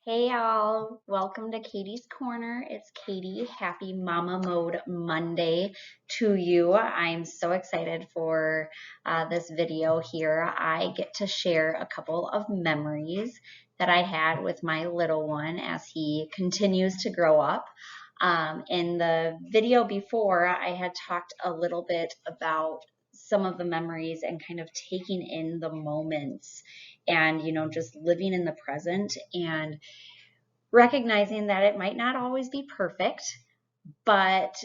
Hey y'all, welcome to Katie's Corner. It's Katie. Happy Mama Mode Monday to you. I'm so excited for this video here. I get to share a couple of memories that I had with my little one as he continues to grow up. In the video before, I had talked a little bit about some of the memories and kind of taking in the moments and just living in the present and recognizing that it might not always be perfect, but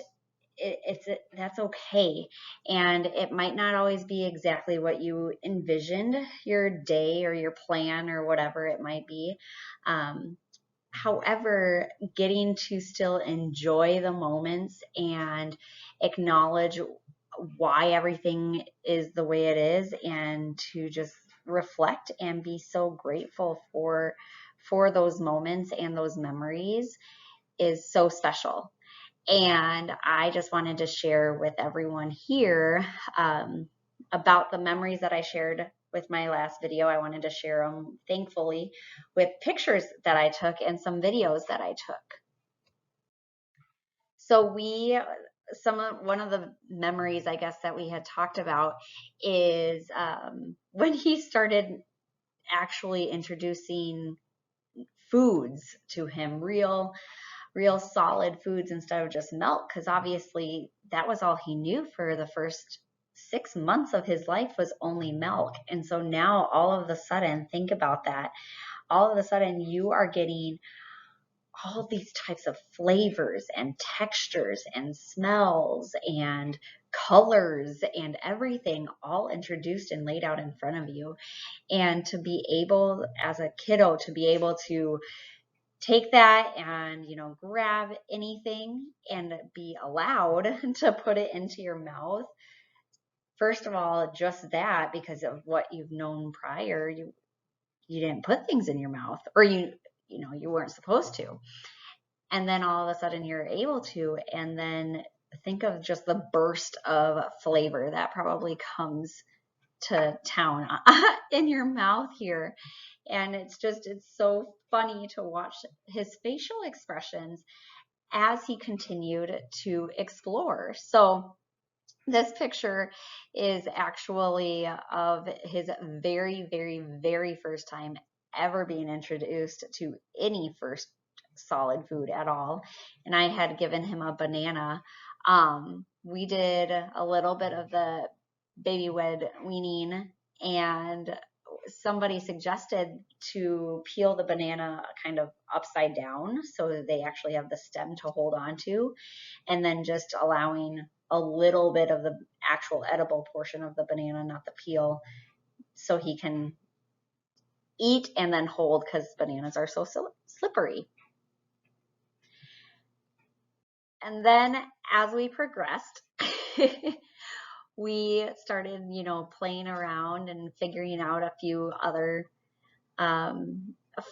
that's okay. And it might not always be exactly what you envisioned your day or your plan or whatever it might be. However, getting to still enjoy the moments and acknowledge why everything is the way it is, and to just reflect and be so grateful for those moments and those memories is so special. And I just wanted to share with everyone here about the memories that I shared with my last video. I wanted to share them, thankfully, with pictures that I took and some videos that I took. So one of the memories, I guess, that we had talked about is when he started actually introducing foods to him, real solid foods instead of just milk, because obviously that was all he knew for the first 6 months of his life, was only milk. And so now all of a sudden, think about that, all of a sudden you are getting all of these types of flavors and textures and smells and colors and everything all introduced and laid out in front of you. And to be able, as a kiddo, to be able to take that and grab anything and be allowed to put it into your mouth. First of all, just that, because of what you've known prior, you didn't put things in your mouth, or you weren't supposed to. And then all of a sudden you're able to, and then think of just the burst of flavor that probably comes to town in your mouth here. And it's so funny to watch his facial expressions as he continued to explore. So this picture is actually of his very, very, very first time ever being introduced to any first solid food at all. And I had given him a banana. We did a little bit of the baby led weaning, and somebody suggested to peel the banana kind of upside down so that they actually have the stem to hold on to, and then just allowing a little bit of the actual edible portion of the banana, not the peel, so he can eat and then hold, because bananas are so slippery. And then as we progressed, we started, playing around and figuring out a few other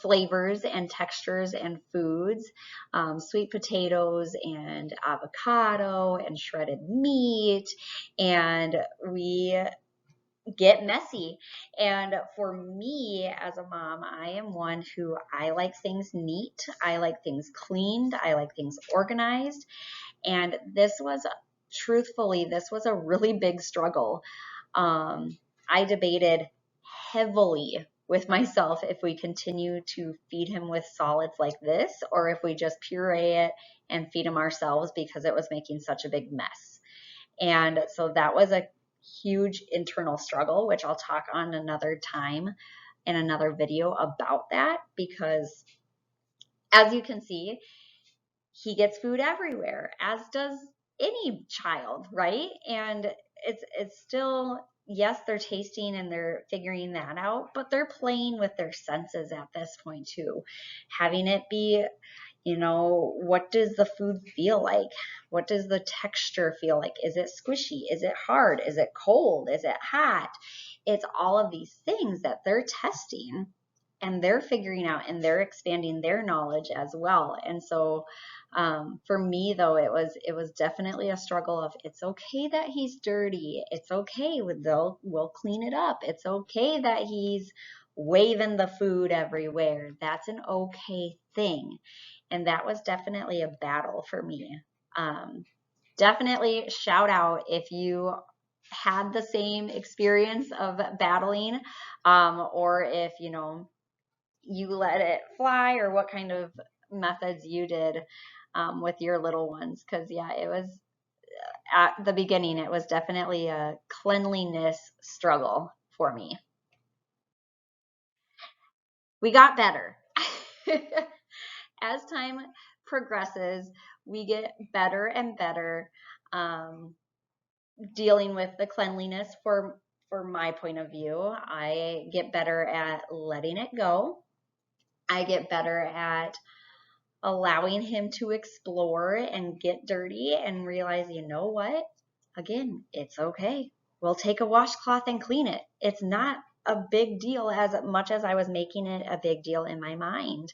flavors and textures and foods, sweet potatoes and avocado and shredded meat, and we get messy. And for me as a mom, I am one who, I like things neat, I like things cleaned, I like things organized. And truthfully, this was a really big struggle. I debated heavily with myself if we continue to feed him with solids like this, or if we just puree it and feed him ourselves, because it was making such a big mess. And so that was a huge internal struggle, which I'll talk on another time in another video about that, because as you can see, he gets food everywhere, as does any child, right? And it's still, yes, they're tasting and they're figuring that out, but they're playing with their senses at this point too. Having it be, what does the food feel like? What does the texture feel like? Is it squishy? Is it hard? Is it cold? Is it hot? It's all of these things that they're testing and they're figuring out, and they're expanding their knowledge as well. And so for me, though, it was definitely a struggle of, it's okay that he's dirty. It's okay, we'll clean it up. It's okay that he's waving the food everywhere. That's an okay thing. And that was definitely a battle for me. Definitely shout out if you had the same experience of battling, or if, you let it fly, or what kind of methods you did with your little ones. Because, yeah, it was at the beginning, it was definitely a cleanliness struggle for me. We got better. As time progresses, we get better and better dealing with the cleanliness. For my point of view, I get better at letting it go. I get better at allowing him to explore and get dirty and realize, you know what? Again, it's okay. We'll take a washcloth and clean it. It's not a big deal as much as I was making it a big deal in my mind.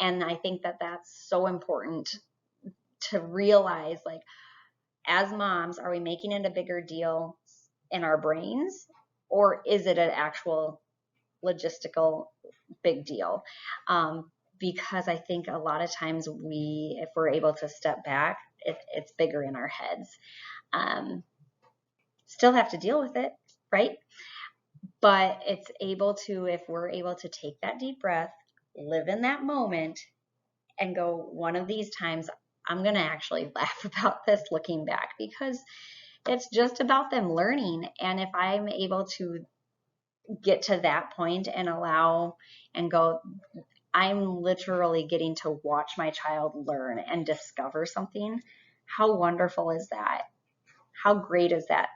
And I think that that's so important to realize, like, as moms, are we making it a bigger deal in our brains, or is it an actual logistical big deal? Because I think a lot of times if we're able to step back, it's bigger in our heads. Still have to deal with it, right? But it's able to, if we're able to take that deep breath, live in that moment, and go, one of these times, I'm going to actually laugh about this looking back, because it's just about them learning. And if I'm able to get to that point and allow and go, I'm literally getting to watch my child learn and discover something. How wonderful is that? How great is that?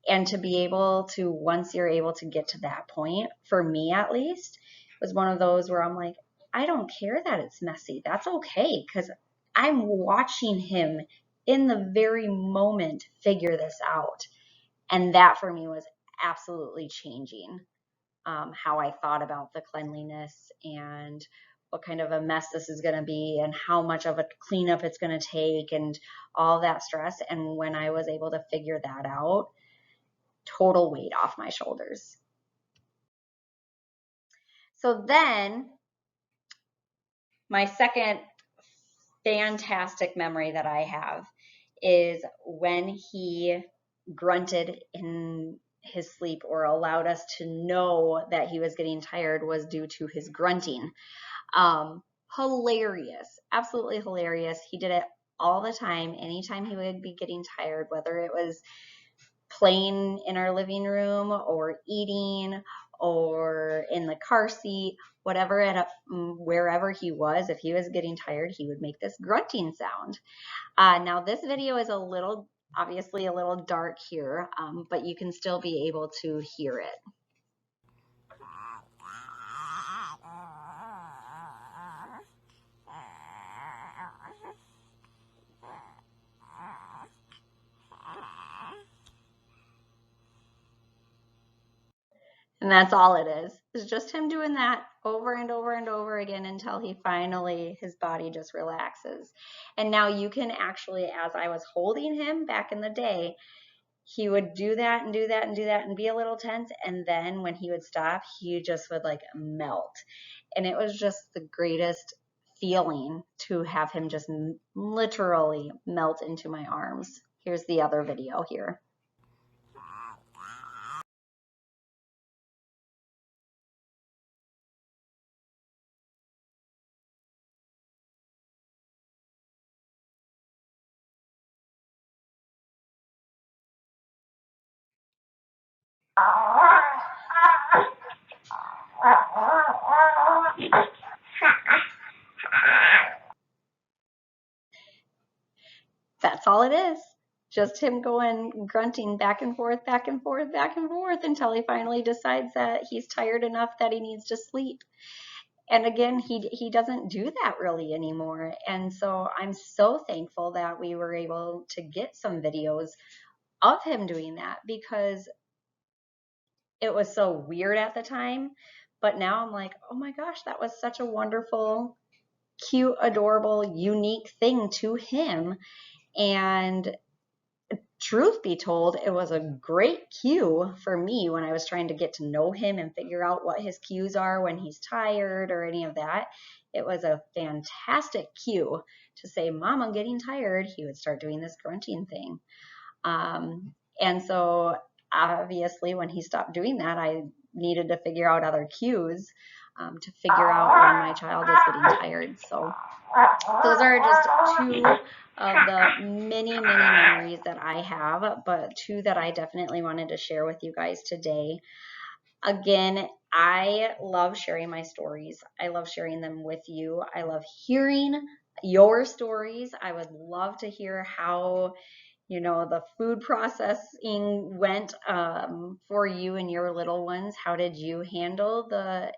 And to be able to, once you're able to get to that point, for me at least, was one of those where I'm like, I don't care that it's messy. That's okay, because I'm watching him in the very moment figure this out. And that for me was absolutely changing how I thought about the cleanliness and what kind of a mess this is going to be and how much of a cleanup it's going to take and all that stress. And when I was able to figure that out, total weight off my shoulders. So then my second fantastic memory that I have is when he grunted in his sleep, or allowed us to know that he was getting tired, was due to his grunting. Hilarious, absolutely hilarious. He did it all the time. Anytime he would be getting tired, whether it was playing in our living room or eating or in the car seat, whatever, wherever he was, if he was getting tired, he would make this grunting sound. Now this video is obviously a little dark here, but you can still be able to hear it. And that's all it is. It's just him doing that over and over and over again until his body just relaxes. And now you can actually, as I was holding him back in the day, he would do that and do that and do that and be a little tense. And then when he would stop, he just would like melt. And it was just the greatest feeling to have him just literally melt into my arms. Here's the other video here. That's all it is. Just him going grunting back and forth, back and forth, back and forth until he finally decides that he's tired enough that he needs to sleep. And again, he doesn't do that really anymore. And so I'm so thankful that we were able to get some videos of him doing that, because it was so weird at the time. But now I'm like, oh my gosh, that was such a wonderful, cute, adorable, unique thing to him. And truth be told, it was a great cue for me when I was trying to get to know him and figure out what his cues are when he's tired or any of that. It was a fantastic cue to say, Mom, I'm getting tired. He would start doing this grunting thing. And so obviously when he stopped doing that, I needed to figure out other cues to figure out when my child is getting tired. So those are just two of the many, many memories that I have, but two that I definitely wanted to share with you guys today. Again, I love sharing my stories. I love sharing them with you. I love hearing your stories. I would love to hear how the food processing went for you and your little ones. How did you handle the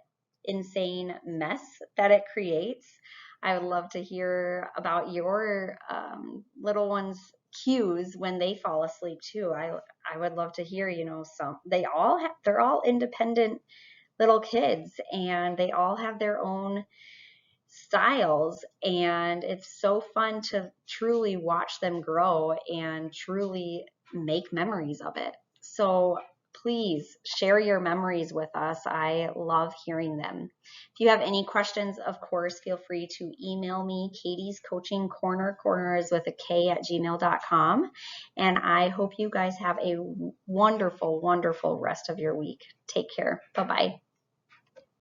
insane mess that it creates? I would love to hear about your little ones' cues when they fall asleep too. I would love to hear, they're all independent little kids, and they all have their own styles, and it's so fun to truly watch them grow and truly make memories of it. So please share your memories with us. I love hearing them. If you have any questions, of course, feel free to email me, Katie's Coaching Corner. Corner is with a K at gmail.com. And I hope you guys have a wonderful, wonderful rest of your week. Take care. Bye-bye.